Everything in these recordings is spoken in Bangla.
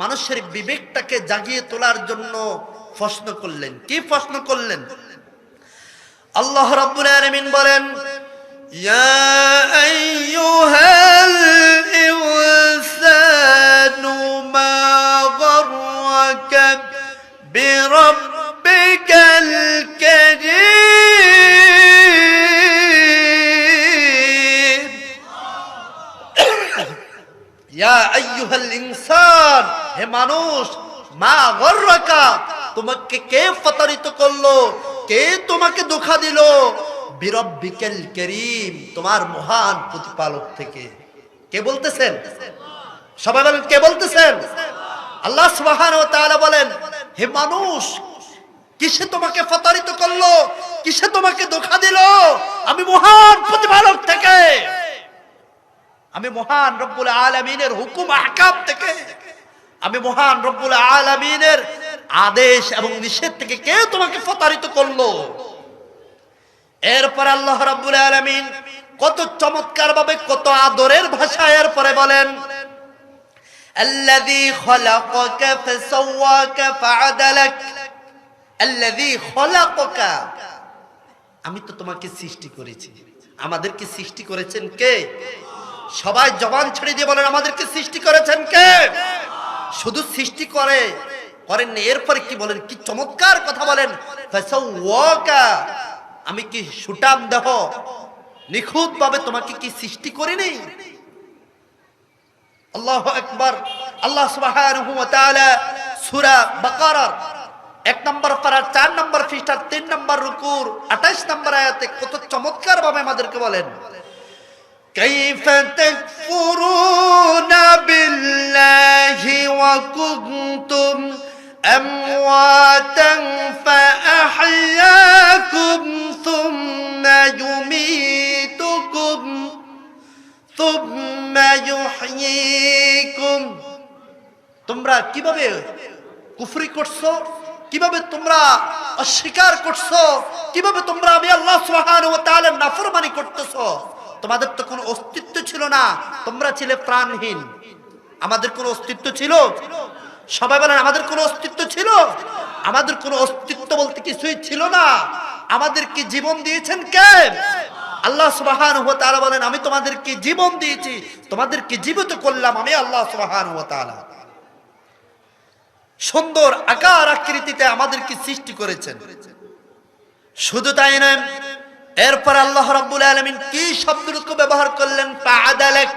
মানুষের বিবেকটাকে জাগিয়ে তোলার জন্য প্রশ্ন করলেন। কি প্রশ্ন করলেন? আল্লাহ রাব্বুল আলামিন বলেন, ইয়া আইয়ুহাল ইনসানু মা গাররাকা বিরাব্বিকাল কারীম। ইয়া আইয়ুহাল ইনসান, হে মানুষ, মা গাররাকা, তোমাকে কে প্রতারিত করলো, কে তোমাকে ধোঁকা দিল? বিরব্বিকাল কারীম, তোমার মহান প্রতিপালক থেকে। কে বলতেছেন? সবাই বলেন, কে বলতেছেন? আল্লাহ সুবহানাহু ওয়া তাআলা বলেন, হে মানুষ, কিসে তোমাকে প্রতারিত করলো, কিসে তোমাকে ধোঁকা দিল? আমি মহান প্রতিপালক থেকে, আমি মহান রব্বুল আলামিনের হুকুম আহকাম থেকে, আমি মহান রব্বুল আলামিনের আদেশ এবং নিষেধ থেকে কে তোমাকে প্রতারিত করলো? এরপর আল্লাহ রাব্বুল আলামিন কত চমৎকার ভাবে, কত আদরের ভাষায় এরপরে বলেন, আল্লাযী খলাকাকা ফাসাওয়াকা ফাআদালাক। আল্লাযী খলাকাকা, আমি তো তোমাকে সৃষ্টি করেছি। আমাদেরকে সৃষ্টি করেছেন কে? সবাই জবান ছেড়ে দিয়ে বলেন, আমাদেরকে সৃষ্টি করেছেন কে? শুধু সৃষ্টি করেন, এরপরে কি বলেন? কি চমৎকার কথা বলেন, ফাসাওয়াকা, আমি কি সুঠাম দেহ নিখুঁত ভাবে তোমাকে কি সৃষ্টি করিনি? আল্লাহু আকবার। আল্লাহ সুবহানাহু ওয়া তাআলা সূরা বাকারার 1 নম্বর পারার 4 নম্বর পৃষ্ঠার 3 নম্বর রুকুর 28 নম্বর আয়াতে কত চমৎকার ভাবে আমাদেরকে বলেন, কাইফা তাকফুরুনা বিল্লাহি ওয়া কুনতুম আমওয়াতান ফাআহইয়াকুম সুম্মা ইউমীতুকুম সুম্মা ইউহয়ীকুম। তোমরা কিভাবে কুফরি করছো, কিভাবে তোমরা অস্বীকার করছো, কিভাবে তোমরা আমি আল্লাহ সুবহানাহু ওয়া তাআলার নাফরমানি করতেছো? তোমাদের তো কোনো অস্তিত্ব ছিল না, তোমরা ছিলে প্রাণহীন। আমাদের কোনো অস্তিত্ব ছিল? সবাই বলেন, আমাদের কোনো অস্তিত্ব ছিল? আমাদের কোনো অস্তিত্ব বলতে কিছুই ছিল না। আমাদেরকে জীবন দিয়েছেন কে? আল্লাহ সুবহানাহু ওয়া তাআলা বলেন, আমি তোমাদেরকে জীবন দিয়েছি, তোমাদেরকে জীবিত করলাম আমি আল্লাহ সুবহানাহু ওয়া তাআলা। সুন্দর আকার আকৃতিতে আমাদেরকে সৃষ্টি করেছেন। শুধু তাই নয়, এরপর আল্লাহ রাব্বুল আলামিন কি শব্দটুকু ব্যবহার করলেন? ফাআদালাক।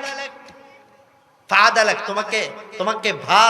ফাআদালাক, তোমাকে ভার